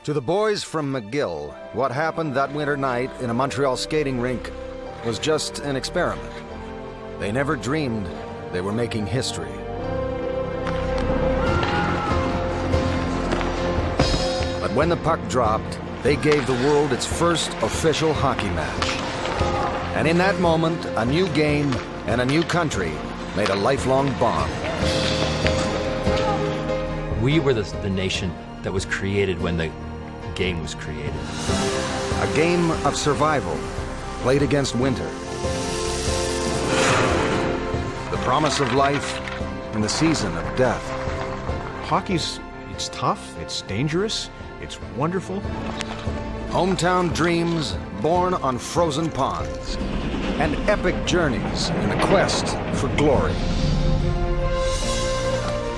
To the boys from McGill, what happened that winter night in a Montreal skating rink was just an experiment. They never dreamed they were making history. But when the puck dropped, they gave the world its first official hockey match. And in that moment, a new game and a new country made a lifelong bond. We were the nation that was created when the game was created. A game of survival, played against winter. The promise of life in the season of death. It's tough, it's dangerous, it's wonderful. Hometown dreams born on frozen ponds. And epic journeys in the quest for glory.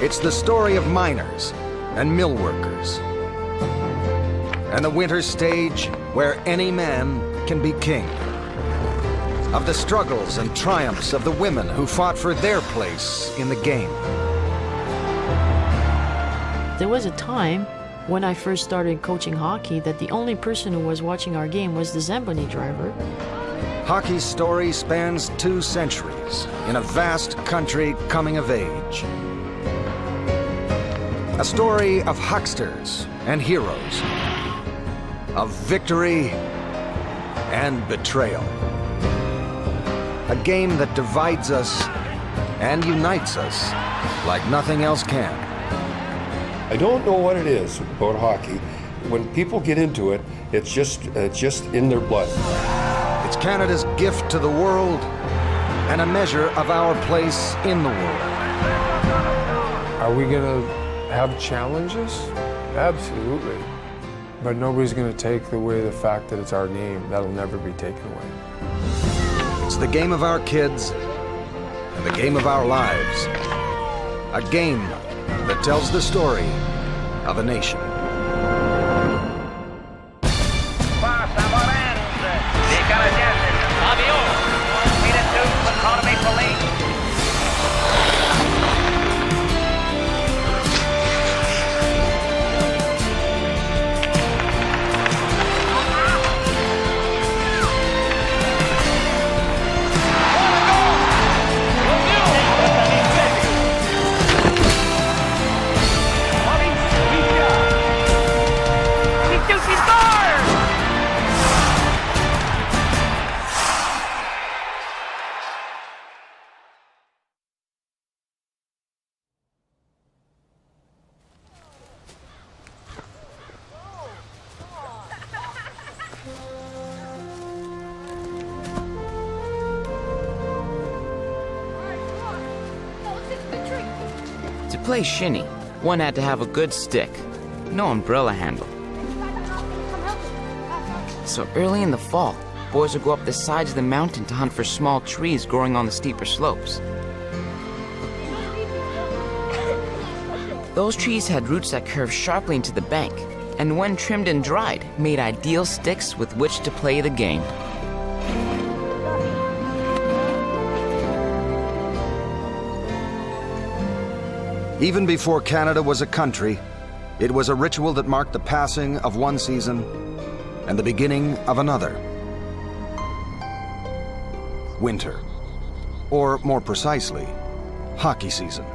It's the story of miners and mill workers. And the winter stage where any man can be king. Of the struggles and triumphs of the women who fought for their place in the game. There was a time when I first started coaching hockey that the only person who was watching our game was the Zamboni driver. Hockey's story spans 2 centuries in a vast country coming of age. A story of hucksters and heroes, of victory and betrayal. A game that divides us and unites us like nothing else can. I don't know what it is about hockey. When people get into it, it's just in their blood. It's Canada's gift to the world and a measure of our place in the world. Are we gonna have challenges? Absolutely. But nobody's gonna take away the fact that it's our game. That'll never be taken away. It's the game of our kids and the game of our lives. A game that tells the story of a nation. To play shinny, one had to have a good stick, no umbrella handle. So early in the fall, boys would go up the sides of the mountain to hunt for small trees growing on the steeper slopes. Those trees had roots that curved sharply into the bank, and when trimmed and dried, made ideal sticks with which to play the game. Even before Canada was a country, it was a ritual that marked the passing of one season and the beginning of another. Winter, or more precisely, hockey season.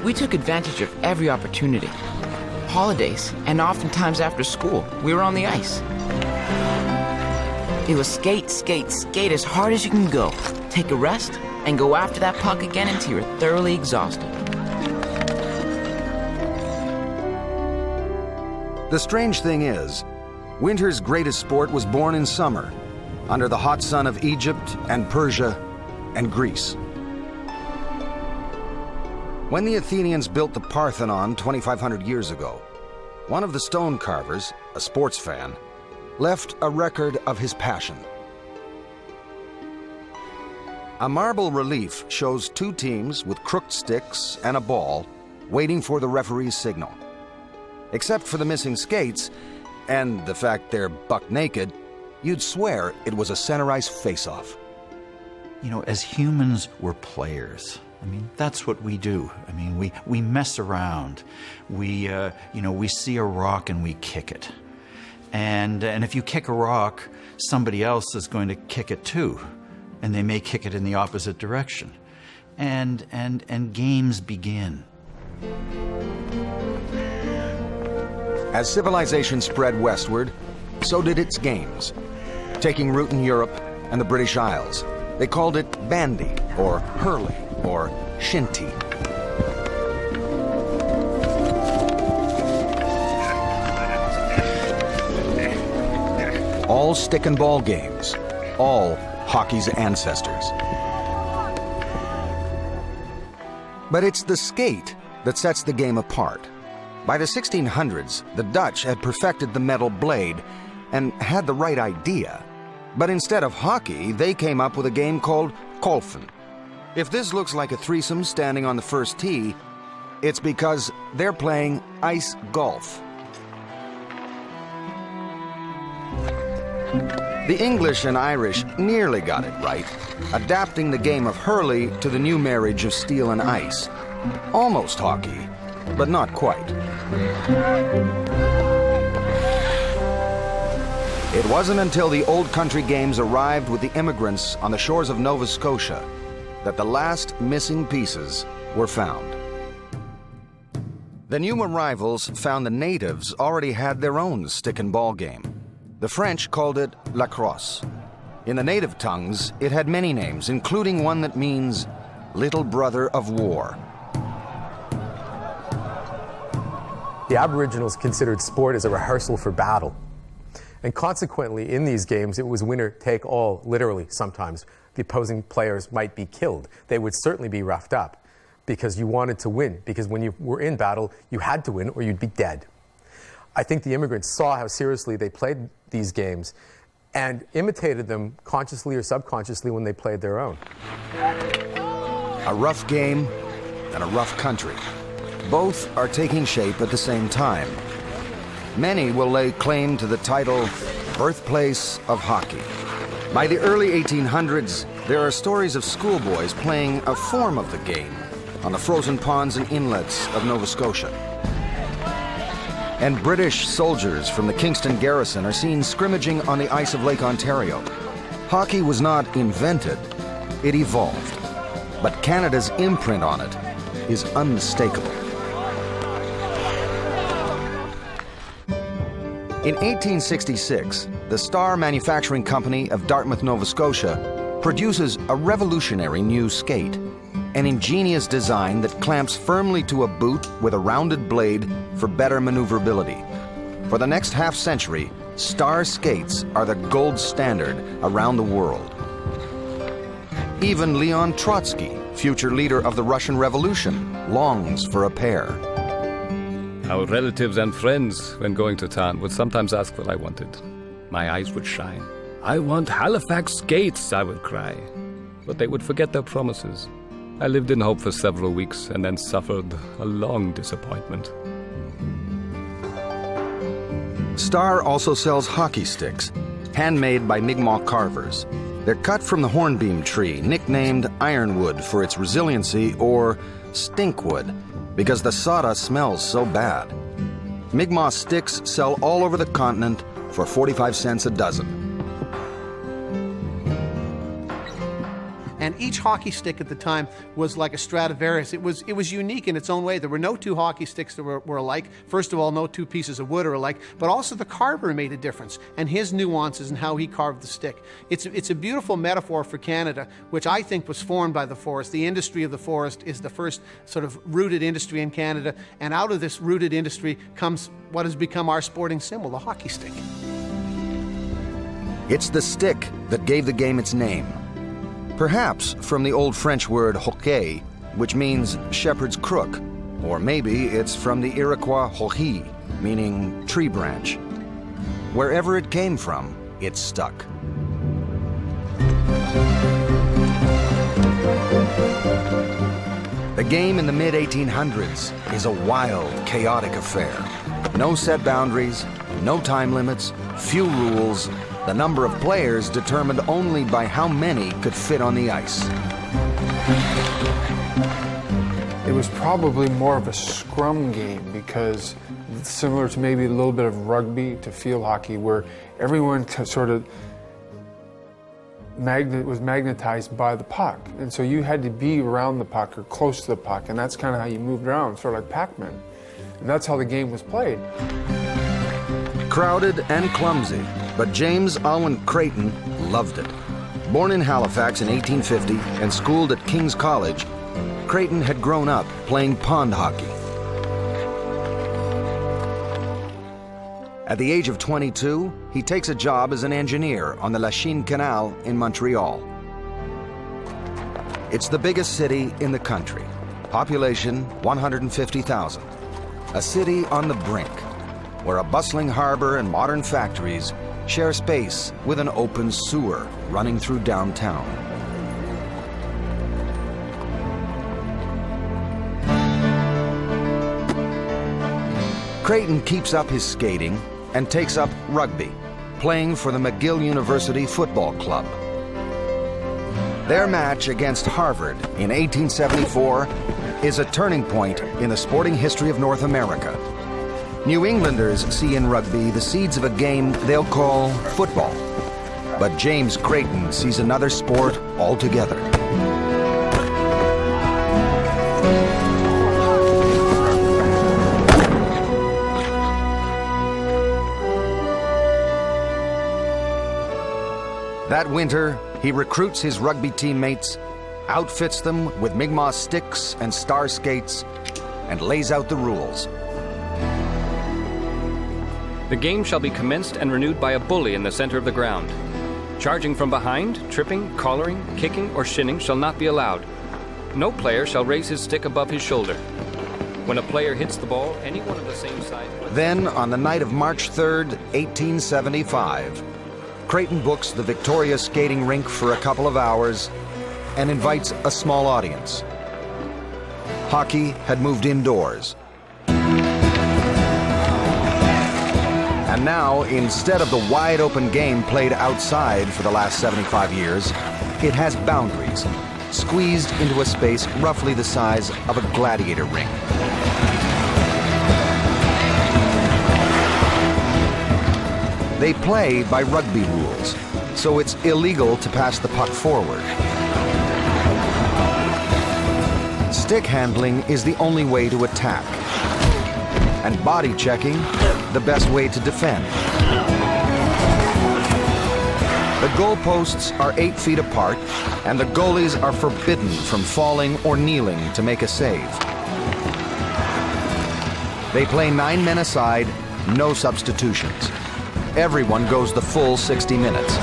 We took advantage of every opportunity. Holidays, and oftentimes after school, we were on the ice. It was skate, skate, skate as hard as you can go, take a rest, and go after that puck again until you're thoroughly exhausted. The strange thing is, winter's greatest sport was born in summer, under the hot sun of Egypt and Persia and Greece. When the Athenians built the Parthenon 2,500 years ago, one of the stone carvers, a sports fan, left a record of his passion. A marble relief shows 2 teams with crooked sticks and a ball waiting for the referee's signal. Except for the missing skates and the fact they're buck naked, you'd swear it was a center ice face-off. You know, as humans, we're players. I mean, that's what we do. I mean, we mess around. We see a rock and we kick it. And if you kick a rock, somebody else is going to kick it too. And they may kick it in the opposite direction. And games begin. As civilization spread westward, so did its games. Taking root in Europe and the British Isles, they called it bandy, or hurley, or shinty. All stick and ball games, all hockey's ancestors. But it's the skate that sets the game apart. By the 1600s, the Dutch had perfected the metal blade and had the right idea. But instead of hockey, they came up with a game called golfen. If this looks like a threesome standing on the first tee, it's because they're playing ice golf. The English and Irish nearly got it right, adapting the game of hurley to the new marriage of steel and ice. Almost hockey, but not quite. It wasn't until the Old Country Games arrived with the immigrants on the shores of Nova Scotia that the last missing pieces were found. The new arrivals found the natives already had their own stick and ball game. The French called it lacrosse. In the native tongues, it had many names, including one that means little brother of war. The Aboriginals considered sport as a rehearsal for battle. And consequently, in these games, it was winner take all, literally, sometimes. The opposing players might be killed. They would certainly be roughed up because you wanted to win, because when you were in battle, you had to win or you'd be dead. I think the immigrants saw how seriously they played these games and imitated them consciously or subconsciously when they played their own. A rough game and a rough country. Both are taking shape at the same time. Many will lay claim to the title birthplace of hockey. By the early 1800s, there are stories of schoolboys playing a form of the game on the frozen ponds and inlets of Nova Scotia. And British soldiers from the Kingston garrison are seen scrimmaging on the ice of Lake Ontario. Hockey was not invented, it evolved. But Canada's imprint on it is unmistakable. In 1866, the Star Manufacturing Company of Dartmouth, Nova Scotia, produces a revolutionary new skate, an ingenious design that clamps firmly to a boot with a rounded blade for better maneuverability. For the next half-century, Star skates are the gold standard around the world. Even Leon Trotsky, future leader of the Russian Revolution, longs for a pair. Our relatives and friends, when going to town, would sometimes ask what I wanted. My eyes would shine. "I want Halifax skates," I would cry. But they would forget their promises. I lived in hope for several weeks and then suffered a long disappointment. Star also sells hockey sticks, handmade by Mi'kmaq carvers. They're cut from the hornbeam tree, nicknamed ironwood for its resiliency, or stinkwood, because the sawdust smells so bad. Mi'kmaq sticks sell all over the continent for 45 cents a dozen. And each hockey stick at the time was like a Stradivarius. It was unique in its own way. There were no two hockey sticks that were alike. First of all, no two pieces of wood are alike, but also the carver made a difference, and his nuances and how he carved the stick. It's a beautiful metaphor for Canada, which I think was formed by the forest. The industry of the forest is the first sort of rooted industry in Canada, and out of this rooted industry comes what has become our sporting symbol, the hockey stick. It's the stick that gave the game its name. Perhaps from the old French word hoquet, which means shepherd's crook, or maybe it's from the Iroquois hohi, meaning tree branch. Wherever it came from, it stuck. The game in the mid-1800s is a wild, chaotic affair. No set boundaries, no time limits, few rules, the number of players determined only by how many could fit on the ice. It was probably more of a scrum game because similar to maybe a little bit of rugby to field hockey where everyone sort of was magnetized by the puck. And so you had to be around the puck or close to the puck, and that's kind of how you moved around, sort of like Pac-Man. And that's how the game was played. Crowded and clumsy, but James Alwyn Creighton loved it. Born in Halifax in 1850 and schooled at King's College, Creighton had grown up playing pond hockey. At the age of 22, he takes a job as an engineer on the Lachine Canal in Montreal. It's the biggest city in the country, population 150,000. A city on the brink, where a bustling harbor and modern factories share space with an open sewer running through downtown. Creighton keeps up his skating and takes up rugby, playing for the McGill University Football Club. Their match against Harvard in 1874 is a turning point in the sporting history of North America. New Englanders see in rugby the seeds of a game they'll call football. But James Creighton sees another sport altogether. That winter, he recruits his rugby teammates, outfits them with Mi'kmaq sticks and star skates, and lays out the rules. The game shall be commenced and renewed by a bully in the center of the ground. Charging from behind, tripping, collaring, kicking, or shinning shall not be allowed. No player shall raise his stick above his shoulder. When a player hits the ball, anyone of the same side... Then, on the night of March 3rd, 1875, Creighton books the Victoria skating rink for a couple of hours and invites a small audience. Hockey had moved indoors. And now, instead of the wide-open game played outside for the last 75 years, it has boundaries, squeezed into a space roughly the size of a gladiator ring. They play by rugby rules, so it's illegal to pass the puck forward. Stick handling is the only way to attack, and body checking the best way to defend. The goalposts are 8 feet apart, and the goalies are forbidden from falling or kneeling to make a save. They play 9 men aside, no substitutions. Everyone goes the full 60 minutes.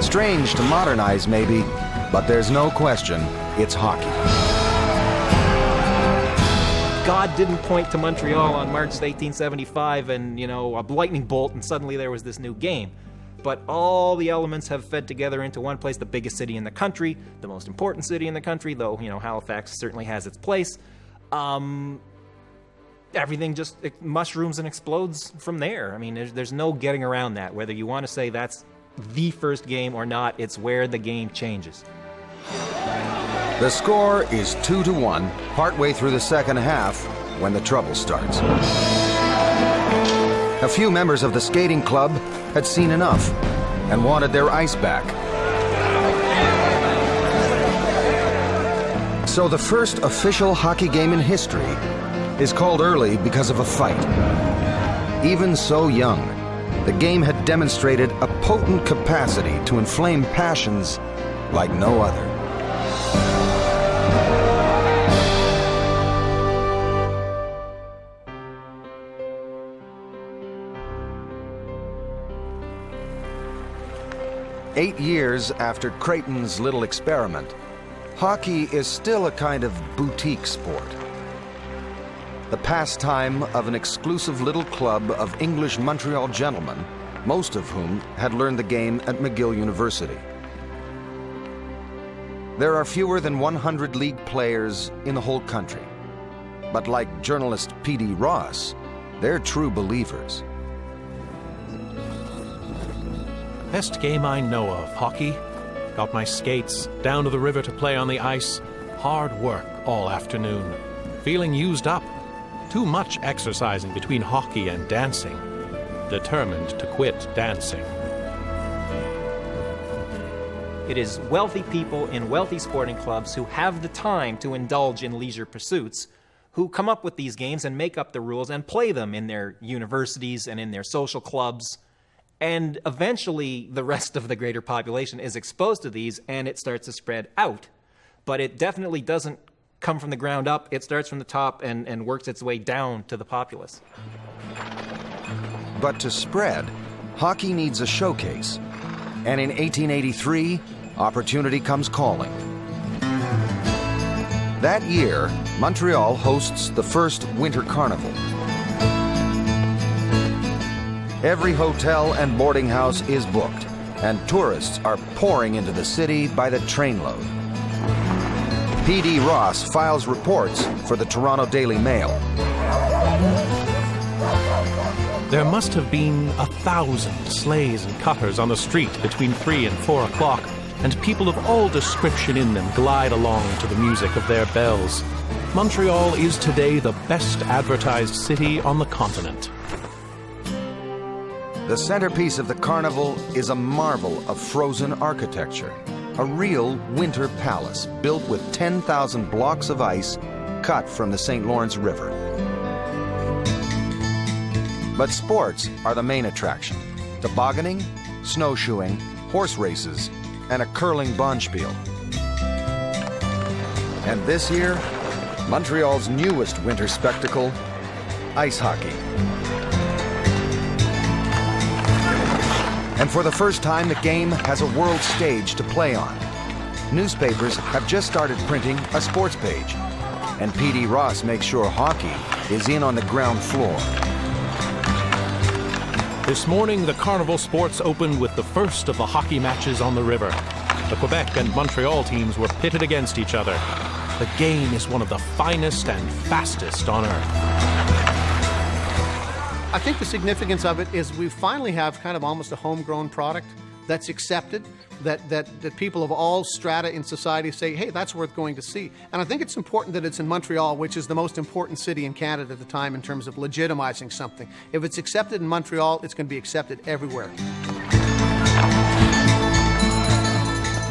Strange to modernize, maybe, but there's no question it's hockey. God didn't point to Montreal on March 1875 and, a lightning bolt, and suddenly there was this new game. But all the elements have fed together into one place, the biggest city in the country, the most important city in the country, though, Halifax certainly has its place. Everything just mushrooms and explodes from there. I mean, there's no getting around that. Whether you want to say that's the first game or not, it's where the game changes. The score is 2-1, partway through the second half, when the trouble starts. A few members of the skating club had seen enough and wanted their ice back. So the first official hockey game in history is called early because of a fight. Even so young, the game had demonstrated a potent capacity to inflame passions like no other. Eight years after Creighton's little experiment, hockey is still a kind of boutique sport. The pastime of an exclusive little club of English Montreal gentlemen, most of whom had learned the game at McGill University. There are fewer than 100 league players in the whole country. But like journalist P.D. Ross, they're true believers. Best game I know of, hockey. got my skates, down to the river to play on the ice. Hard work all afternoon. Feeling used up. Too much exercising between hockey and dancing. Determined to quit dancing. It is wealthy people in wealthy sporting clubs who have the time to indulge in leisure pursuits who come up with these games and make up the rules and play them in their universities and in their social clubs. And eventually, the rest of the greater population is exposed to these, and it starts to spread out. But it definitely doesn't come from the ground up. It starts from the top and works its way down to the populace. But to spread, hockey needs a showcase. And in 1883, opportunity comes calling. That year, Montreal hosts the first Winter Carnival. Every hotel and boarding house is booked, and tourists are pouring into the city by the trainload. P.D. Ross files reports for the Toronto Daily Mail. There must have been 1,000 sleighs and cutters on the street between 3 and 4 o'clock, and people of all description in them glide along to the music of their bells. Montreal is today the best advertised city on the continent. The centerpiece of the carnival is a marvel of frozen architecture, a real winter palace built with 10,000 blocks of ice cut from the St. Lawrence River. But sports are the main attraction: tobogganing, snowshoeing, horse races, and a curling bonspiel. And this year, Montreal's newest winter spectacle, ice hockey. And for the first time, the game has a world stage to play on. Newspapers have just started printing a sports page, and P.D. Ross makes sure hockey is in on the ground floor. This morning, the Carnival Sports opened with the first of the hockey matches on the river. The Quebec and Montreal teams were pitted against each other. The game is one of the finest and fastest on earth. I think the significance of it is we finally have kind of almost a homegrown product that's accepted, that people of all strata in society say, hey, that's worth going to see. And I think it's important that it's in Montreal, which is the most important city in Canada at the time in terms of legitimizing something. If it's accepted in Montreal, it's going to be accepted everywhere.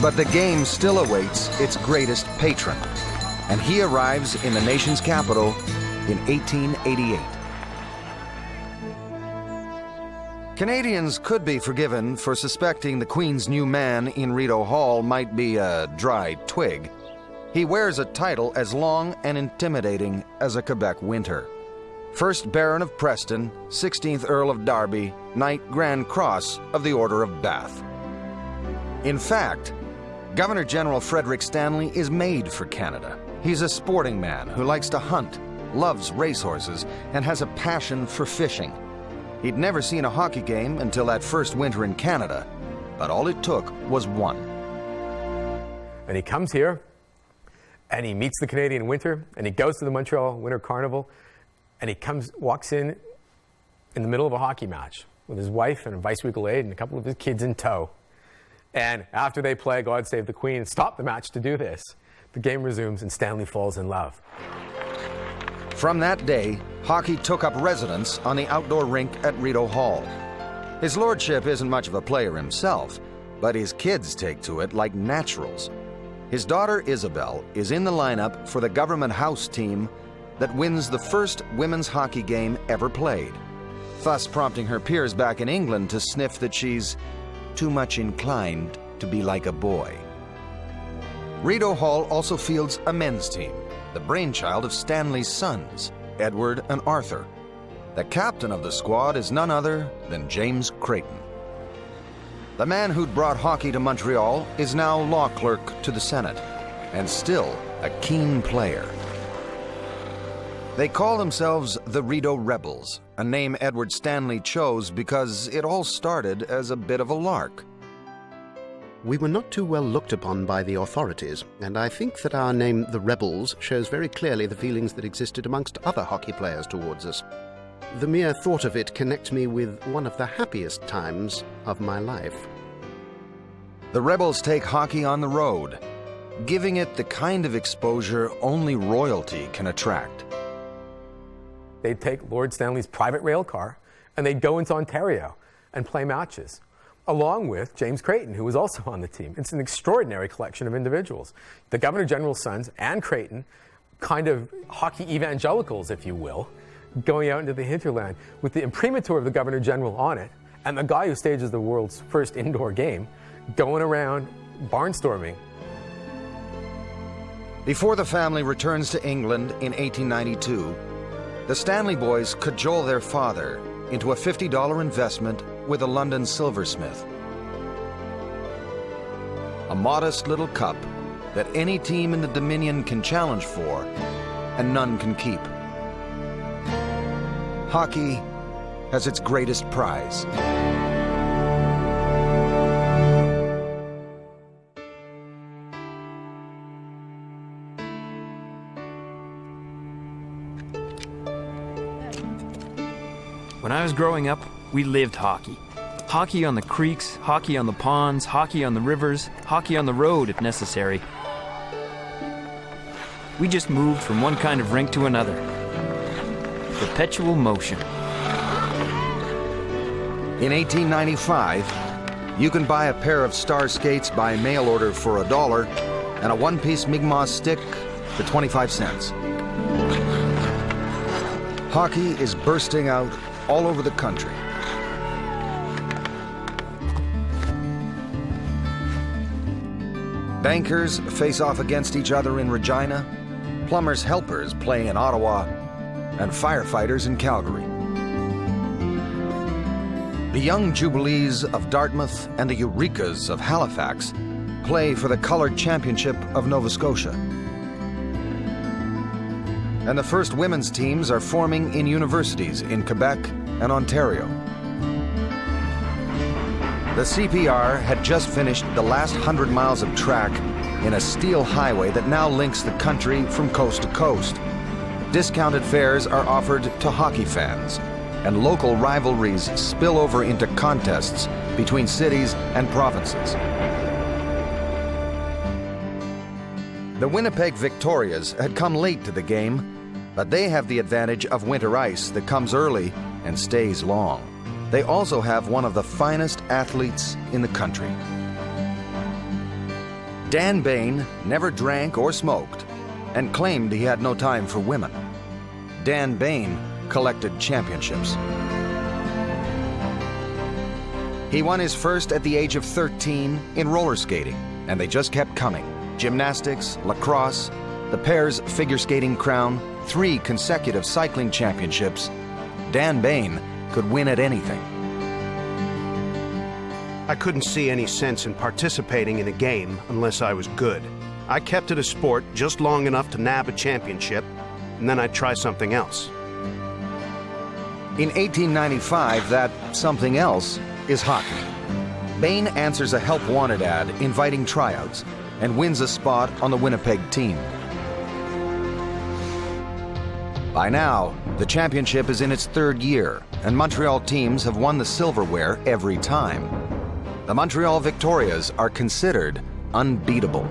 But the game still awaits its greatest patron, and he arrives in the nation's capital in 1888. Canadians could be forgiven for suspecting the Queen's new man in Rideau Hall might be a dry twig. He wears a title as long and intimidating as a Quebec winter. First Baron of Preston, 16th Earl of Derby, Knight Grand Cross of the Order of Bath. In fact, Governor General Frederick Stanley is made for Canada. He's a sporting man who likes to hunt, loves racehorses, and has a passion for fishing. He'd never seen a hockey game until that first winter in Canada, but all it took was one. And he comes here, and he meets the Canadian winter, and he goes to the Montreal Winter Carnival, and he walks in the middle of a hockey match with his wife and a vice-regal aide and a couple of his kids in tow. And after they play God Save the Queen and stop the match to do this, the game resumes and Stanley falls in love. From that day, hockey took up residence on the outdoor rink at Rideau Hall. His lordship isn't much of a player himself, but his kids take to it like naturals. His daughter Isabel is in the lineup for the Government House team that wins the first women's hockey game ever played, thus prompting her peers back in England to sniff that she's too much inclined to be like a boy. Rideau Hall also fields a men's team, the brainchild of Stanley's sons, Edward and Arthur. The captain of the squad is none other than James Creighton. The man who'd brought hockey to Montreal is now law clerk to the Senate, and still a keen player. They call themselves the Rideau Rebels, a name Edward Stanley chose because it all started as a bit of a lark. We were not too well looked upon by the authorities, and I think that our name, the Rebels, shows very clearly the feelings that existed amongst other hockey players towards us. The mere thought of it connects me with one of the happiest times of my life. The Rebels take hockey on the road, giving it the kind of exposure only royalty can attract. They'd take Lord Stanley's private rail car and they'd go into Ontario and play matches, along with James Creighton, who was also on the team. It's an extraordinary collection of individuals. The Governor General's sons and Creighton, kind of hockey evangelicals, if you will, going out into the hinterland with the imprimatur of the Governor General on it, and the guy who stages the world's first indoor game going around barnstorming. Before the family returns to England in 1892, the Stanley boys cajole their father into a $50 investment with a London silversmith. A modest little cup that any team in the Dominion can challenge for and none can keep. Hockey has its greatest prize. When I was growing up, we lived hockey. Hockey on the creeks, hockey on the ponds, hockey on the rivers, hockey on the road if necessary. We just moved from one kind of rink to another. Perpetual motion. In 1895, you can buy a pair of Star skates by mail order for $1 and a one-piece Mi'kmaq stick for 25 cents. Hockey is bursting out all over the country. Bankers face off against each other in Regina, plumbers' helpers play in Ottawa, and firefighters in Calgary. The young Jubilees of Dartmouth and the Eurekas of Halifax play for the Colored Championship of Nova Scotia. And the first women's teams are forming in universities in Quebec and Ontario. The CPR had just finished the last 100 miles of track in a steel highway that now links the country from coast to coast. Discounted fares are offered to hockey fans, and local rivalries spill over into contests between cities and provinces. The Winnipeg Victorias had come late to the game, but they have the advantage of winter ice that comes early and stays long. They also have one of the finest athletes in the country. Dan Bain never drank or smoked and claimed he had no time for women. Dan Bain collected championships. He won his first at the age of 13 in roller skating, and they just kept coming. Gymnastics, lacrosse, the pair's figure skating crown, 3 consecutive cycling championships. Dan Bain could win at anything. I couldn't see any sense in participating in a game unless I was good. I kept it a sport just long enough to nab a championship, and then I'd try something else. In 1895, that something else is hockey. Bain answers a help-wanted ad inviting tryouts and wins a spot on the Winnipeg team. By now, the championship is in its 3rd year, and Montreal teams have won the silverware every time. The Montreal Victorias are considered unbeatable.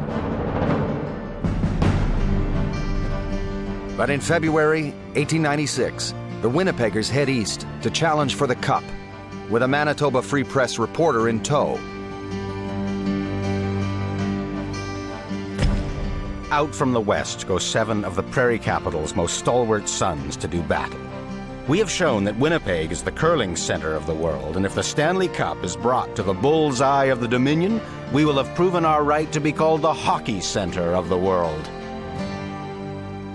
But in February 1896, the Winnipeggers head east to challenge for the Cup, with a Manitoba Free Press reporter in tow. Out from the west go 7 of the Prairie Capital's most stalwart sons to do battle. We have shown that Winnipeg is the curling center of the world, and if the Stanley Cup is brought to the bull's eye of the Dominion, we will have proven our right to be called the hockey center of the world.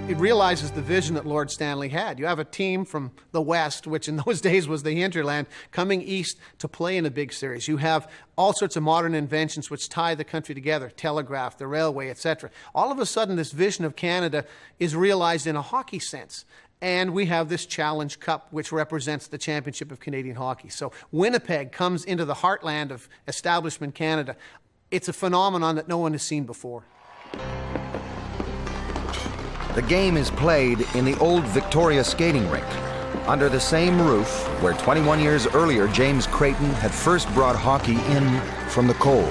It realizes the vision that Lord Stanley had. You have a team from the West, which in those days was the hinterland, coming east to play in a big series. You have all sorts of modern inventions which tie the country together, telegraph, the railway, etc. All of a sudden, this vision of Canada is realized in a hockey sense. And we have this Challenge Cup, which represents the championship of Canadian hockey. So Winnipeg comes into the heartland of establishment Canada. It's a phenomenon that no one has seen before. The game is played in the old Victoria skating rink, under the same roof where 21 years earlier James Creighton had first brought hockey in from the cold.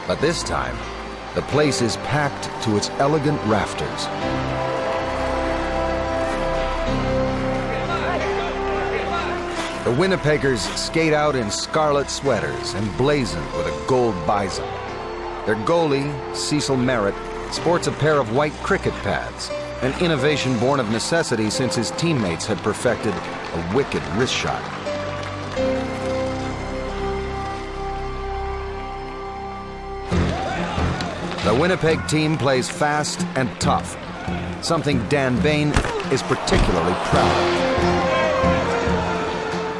But this time, the place is packed to its elegant rafters. The Winnipeggers skate out in scarlet sweaters emblazoned with a gold bison. Their goalie, Cecil Merritt, sports a pair of white cricket pads, an innovation born of necessity since his teammates had perfected a wicked wrist shot. The Winnipeg team plays fast and tough, something Dan Bain is particularly proud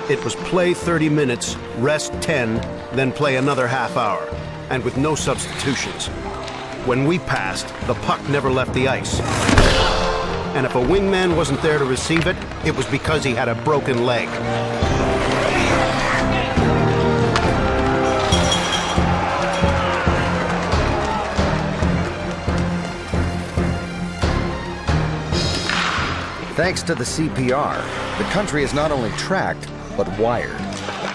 of. It was play 30 minutes, rest 10, then play another half hour, and with no substitutions. When we passed, the puck never left the ice. And if a wingman wasn't there to receive it, it was because he had a broken leg. Thanks to the CPR, the country is not only tracked, but wired.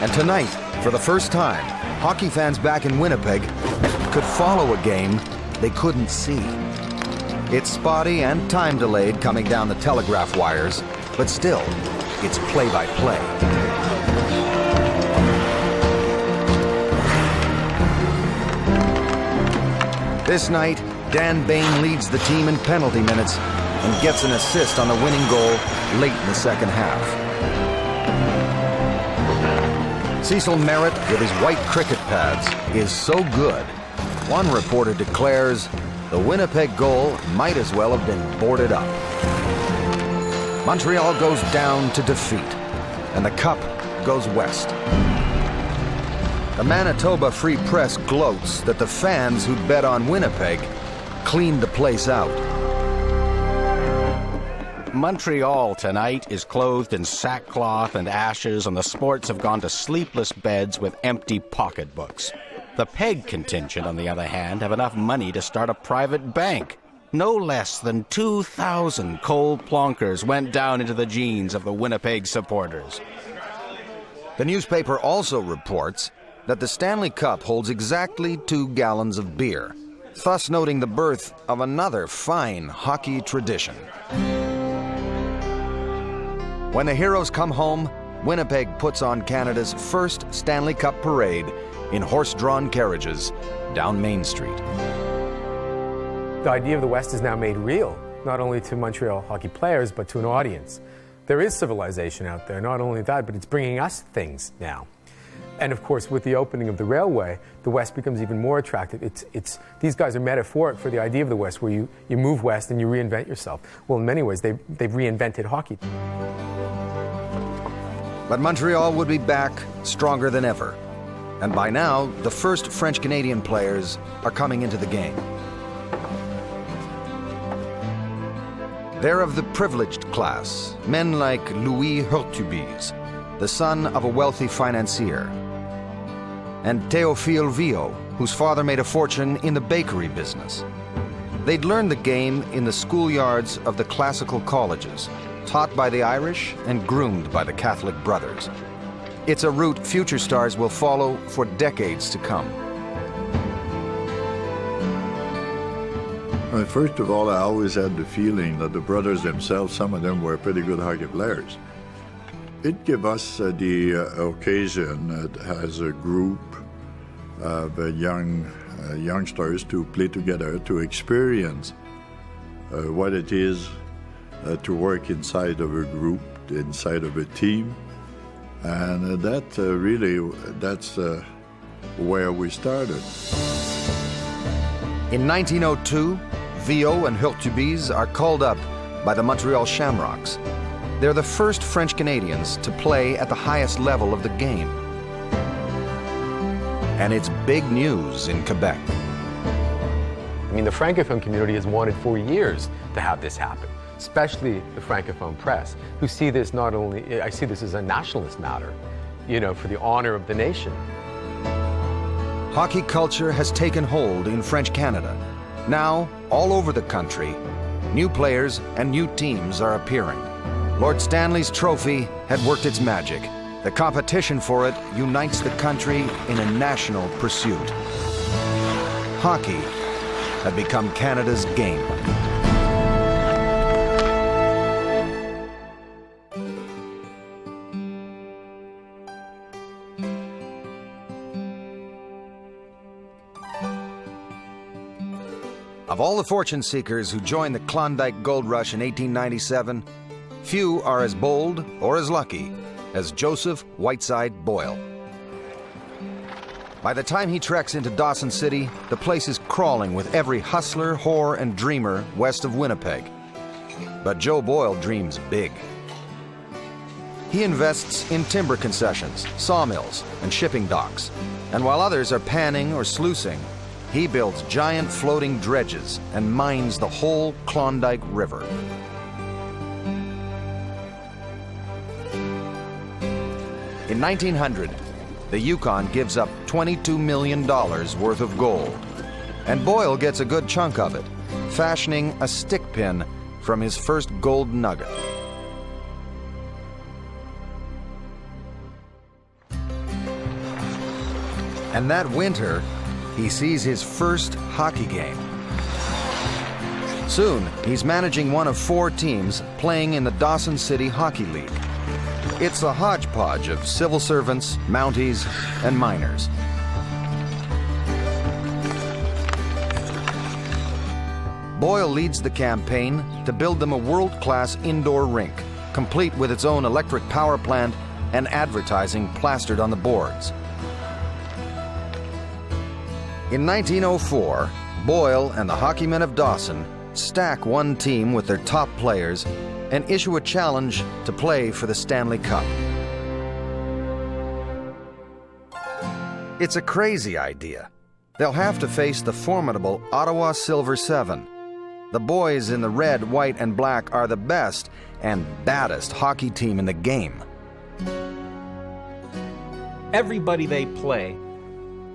And tonight, for the first time, hockey fans back in Winnipeg could follow a game they couldn't see. It's spotty and time-delayed coming down the telegraph wires, but still, it's play-by-play. This night, Dan Bain leads the team in penalty minutes and gets an assist on the winning goal late in the second half. Cecil Merritt, with his white cricket pads, is so good. One reporter declares the Winnipeg goal might as well have been boarded up. Montreal goes down to defeat, and the cup goes west. The Manitoba Free Press gloats that the fans who bet on Winnipeg cleaned the place out. Montreal tonight is clothed in sackcloth and ashes, and the sports have gone to sleepless beds with empty pocketbooks. The Peg contingent, on the other hand, have enough money to start a private bank. No less than 2,000 cold plonkers went down into the jeans of the Winnipeg supporters. The newspaper also reports that the Stanley Cup holds exactly 2 gallons of beer, thus noting the birth of another fine hockey tradition. When the heroes come home, Winnipeg puts on Canada's first Stanley Cup parade in horse-drawn carriages down Main Street. The idea of the West is now made real, not only to Montreal hockey players, but to an audience. There is civilization out there, not only that, but it's bringing us things now. And of course, with the opening of the railway, the West becomes even more attractive. These guys are metaphoric for the idea of the West, where you move west and you reinvent yourself. Well, in many ways, they've reinvented hockey. But Montreal would be back stronger than ever. And by now, the first French-Canadian players are coming into the game. They're of the privileged class, men like Louis Hurtubise, the son of a wealthy financier, and Théophile Viau, whose father made a fortune in the bakery business. They'd learned the game in the schoolyards of the classical colleges, taught by the Irish and groomed by the Catholic brothers. It's a route future stars will follow for decades to come. Well, first of all, I always had the feeling that the brothers themselves, some of them were pretty good hockey players. It gave us the occasion as a group of youngsters to play together, to experience what it is to work inside of a group, inside of a team. And that's where we started. In 1902, Viau and Hurtubise are called up by the Montreal Shamrocks. They're the first French Canadians to play at the highest level of the game. And it's big news in Quebec. I mean, the Francophone community has wanted for years to have this happen, especially the Francophone press, who see this not only, I see this as a nationalist matter, for the honor of the nation. Hockey culture has taken hold in French Canada. Now, all over the country, new players and new teams are appearing. Lord Stanley's trophy had worked its magic. The competition for it unites the country in a national pursuit. hockey had become Canada's game. Of all the fortune seekers who joined the Klondike Gold Rush in 1897, few are as bold or as lucky as Joseph Whiteside Boyle. By the time he treks into Dawson City, the place is crawling with every hustler, whore, and dreamer west of Winnipeg. But Joe Boyle dreams big. He invests in timber concessions, sawmills, and shipping docks. And while others are panning or sluicing, he builds giant floating dredges and mines the whole Klondike River. In 1900, the Yukon gives up $22 million worth of gold, and Boyle gets a good chunk of it, fashioning a stick pin from his first gold nugget. And that winter, he sees his first hockey game. Soon, he's managing one of 4 teams playing in the Dawson City Hockey League. It's a hodgepodge of civil servants, Mounties, and miners. Boyle leads the campaign to build them a world-class indoor rink, complete with its own electric power plant and advertising plastered on the boards. In 1904, Boyle and the Hockeymen of Dawson stack one team with their top players and issue a challenge to play for the Stanley Cup. It's a crazy idea. They'll have to face the formidable Ottawa Silver Seven. The boys in the red, white, and black are the best and baddest hockey team in the game. Everybody they play,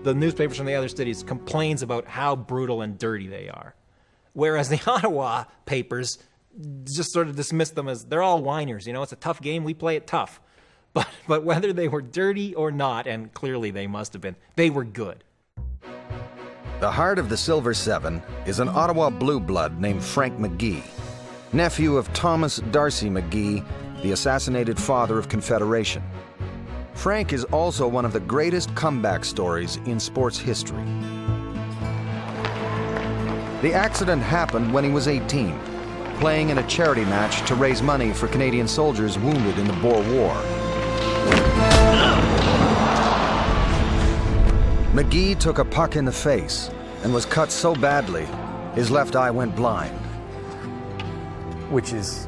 the newspapers from the other cities complains about how brutal and dirty they are. Whereas the Ottawa papers just sort of dismiss them as they're all whiners. You know, it's a tough game, we play it tough. But whether they were dirty or not, and clearly they must have been, they were good. The heart of the Silver Seven is an Ottawa blue blood named Frank McGee, nephew of Thomas Darcy McGee, the assassinated father of Confederation. Frank is also one of the greatest comeback stories in sports history. The accident happened when he was 18, playing in a charity match to raise money for Canadian soldiers wounded in the Boer War. McGee took a puck in the face and was cut so badly, his left eye went blind. Which is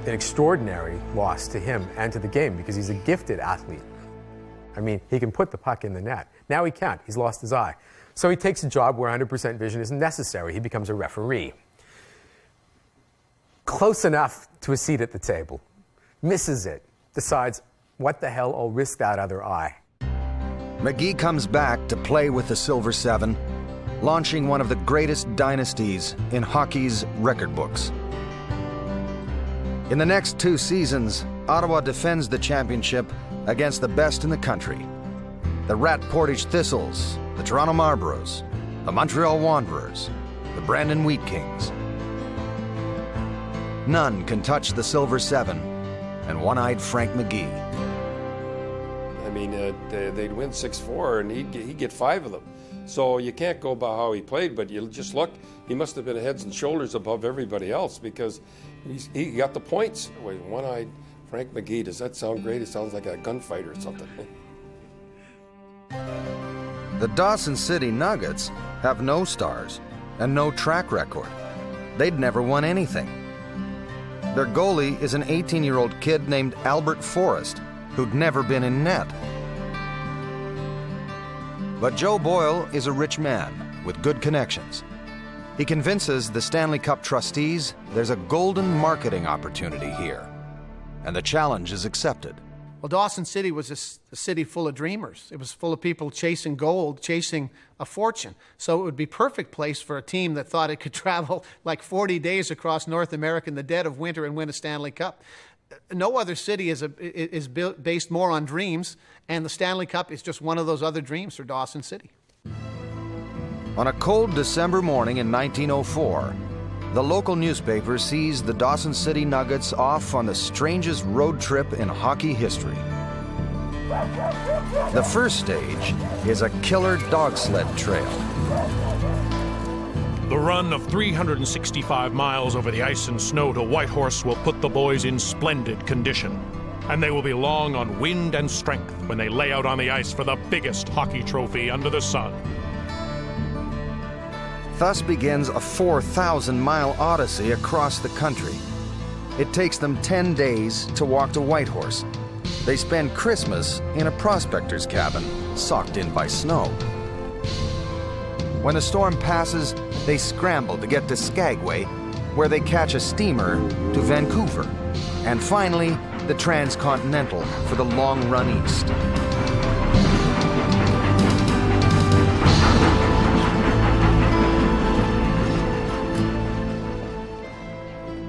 an extraordinary loss to him and to the game because he's a gifted athlete. I mean, he can put the puck in the net. Now he can't. He's lost his eye. So he takes a job where 100% vision isn't necessary. He becomes a referee. Close enough to a seat at the table. Misses it. Decides, what the hell, I'll risk that other eye. McGee comes back to play with the Silver Seven, launching one of the greatest dynasties in hockey's record books. In the next 2 seasons, Ottawa defends the championship against the best in the country. The Rat Portage Thistles, the Toronto Marlboros, the Montreal Wanderers, the Brandon Wheat Kings. None can touch the Silver Seven and one-eyed Frank McGee. I mean, they'd win 6-4 and he'd get 5 of them. So you can't go by how he played, but you just look, he must have been heads and shoulders above everybody else because he got the points. Wait, one-eyed Frank McGee, does that sound great? It sounds like a gunfighter or something. The Dawson City Nuggets have no stars and no track record. They'd never won anything. Their goalie is an 18-year-old kid named Albert Forrest, who'd never been in net. But Joe Boyle is a rich man with good connections. He convinces the Stanley Cup trustees there's a golden marketing opportunity here, and the challenge is accepted. Well, Dawson City was a city full of dreamers. It was full of people chasing gold, chasing a fortune. So it would be a perfect place for a team that thought it could travel like 40 days across North America in the dead of winter and win a Stanley Cup. No other city is based more on dreams, and the Stanley Cup is just one of those other dreams for Dawson City. On a cold December morning in 1904, the local newspaper sees the Dawson City Nuggets off on the strangest road trip in hockey history. The first stage is a killer dog sled trail. The run of 365 miles over the ice and snow to Whitehorse will put the boys in splendid condition, and they will be long on wind and strength when they lay out on the ice for the biggest hockey trophy under the sun. Thus begins a 4,000-mile odyssey across the country. It takes them 10 days to walk to Whitehorse. They spend Christmas in a prospector's cabin, socked in by snow. When the storm passes, they scramble to get to Skagway, where they catch a steamer to Vancouver, and finally, the transcontinental for the long run east.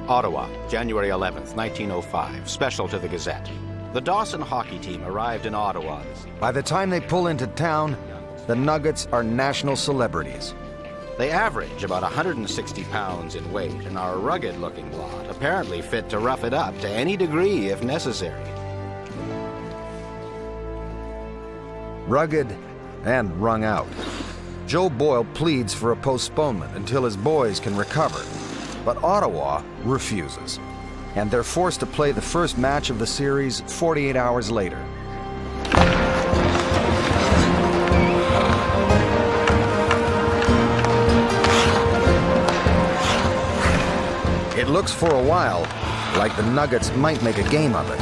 Ottawa, January 11th, 1905, special to the Gazette. The Dawson hockey team arrived in Ottawa. By the time they pull into town, the Nuggets are national celebrities. They average about 160 pounds in weight and are a rugged-looking lot, apparently fit to rough it up to any degree if necessary. Rugged and wrung out. Joe Boyle pleads for a postponement until his boys can recover, but Ottawa refuses, and they're forced to play the first match of the series 48 hours later. It looks for a while like the Nuggets might make a game of it.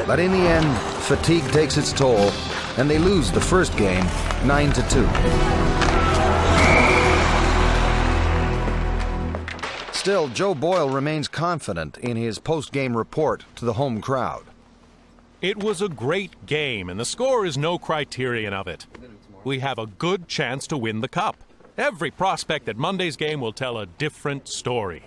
But in the end, fatigue takes its toll, and they lose the first game 9-2. Still, Joe Boyle remains confident in his post-game report to the home crowd. It was a great game, and the score is no criterion of it. We have a good chance to win the cup. Every prospect at Monday's game will tell a different story.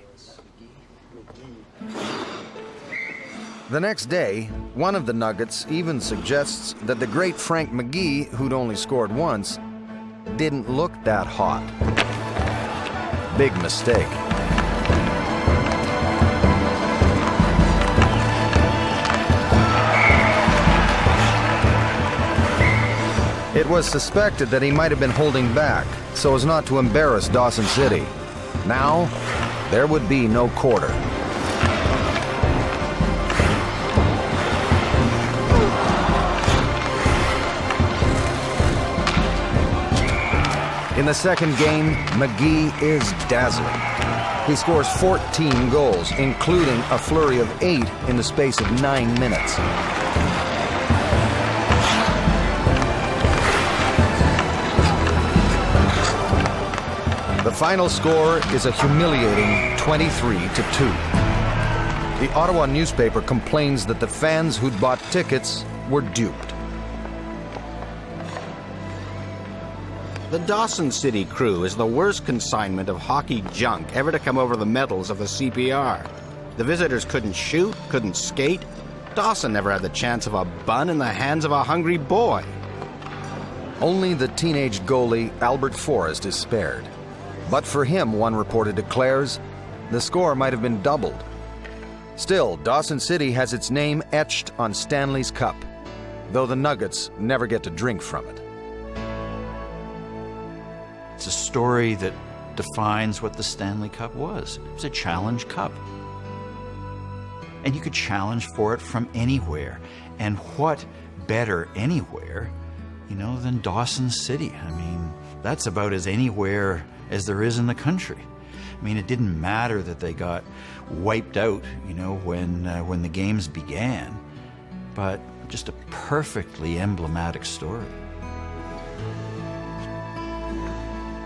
The next day, one of the Nuggets even suggests that the great Frank McGee, who'd only scored once, didn't look that hot. Big mistake. It was suspected that he might have been holding back so as not to embarrass Dawson City. Now, there would be no quarter. In the second game, McGee is dazzling. He scores 14 goals, including a flurry of 8 in the space of 9 minutes. The final score is a humiliating 23-2. The Ottawa newspaper complains that the fans who'd bought tickets were duped. The Dawson City crew is the worst consignment of hockey junk ever to come over the metals of the CPR. The visitors couldn't shoot, couldn't skate. Dawson never had the chance of a bun in the hands of a hungry boy. Only the teenage goalie, Albert Forrest, is spared. But for him, one reporter declares, the score might have been doubled. Still, Dawson City has its name etched on Stanley's Cup, though the Nuggets never get to drink from it. It's a story that defines what the Stanley Cup was. It was a challenge cup. And you could challenge for it from anywhere. And what better anywhere, than Dawson City? I mean, that's about as anywhere as there is in the country. I mean, it didn't matter that they got wiped out, when the games began, but just a perfectly emblematic story.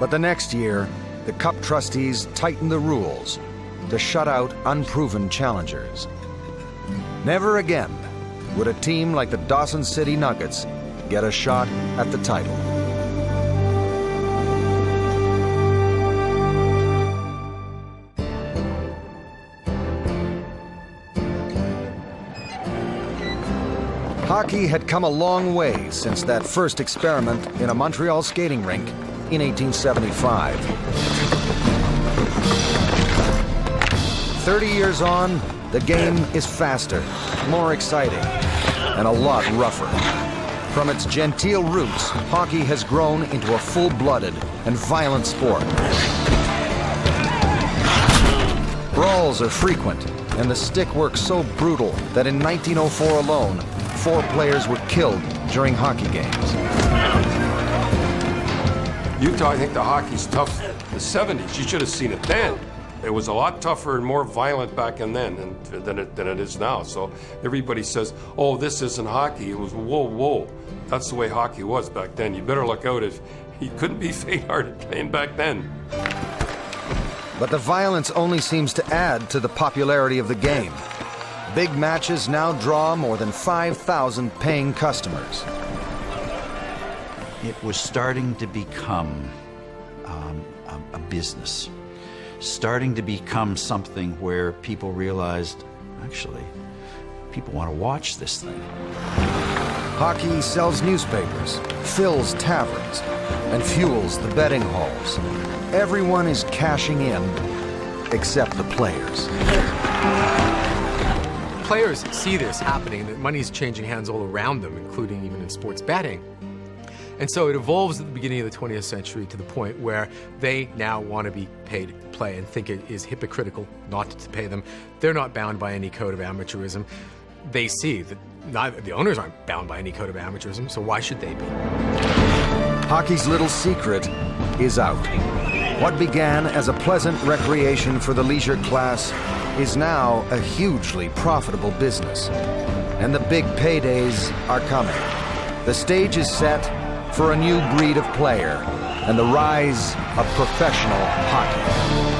But the next year, the Cup trustees tightened the rules to shut out unproven challengers. Never again would a team like the Dawson City Nuggets get a shot at the title. Hockey had come a long way since that first experiment in a Montreal skating rink in 1875. 30 years on, the game is faster, more exciting, and a lot rougher. From its genteel roots, hockey has grown into a full-blooded and violent sport. Brawls are frequent, and the stick work so brutal that in 1904 alone, 4 players were killed during hockey games. Utah, I think the hockey's tough in the 70s. You should have seen it then. It was a lot tougher and more violent back then than it is now. So everybody says, oh, this isn't hockey. It was, whoa. That's the way hockey was back then. You better look out if you couldn't be faint-hearted playing back then. But the violence only seems to add to the popularity of the game. Big matches now draw more than 5,000 paying customers. It was starting to become a business, starting to become something where people realized, actually, people want to watch this thing. Hockey sells newspapers, fills taverns, and fuels the betting halls. Everyone is cashing in, except the players. Players see this happening, that money's changing hands all around them, including even in sports betting. And so it evolves at the beginning of the 20th century to the point where they now want to be paid to play and think it is hypocritical not to pay them. They're not bound by any code of amateurism. They see that neither the owners aren't bound by any code of amateurism, so why should they be? Hockey's little secret is out. What began as a pleasant recreation for the leisure class is now a hugely profitable business. And the big paydays are coming. The stage is set for a new breed of player and the rise of professional hockey.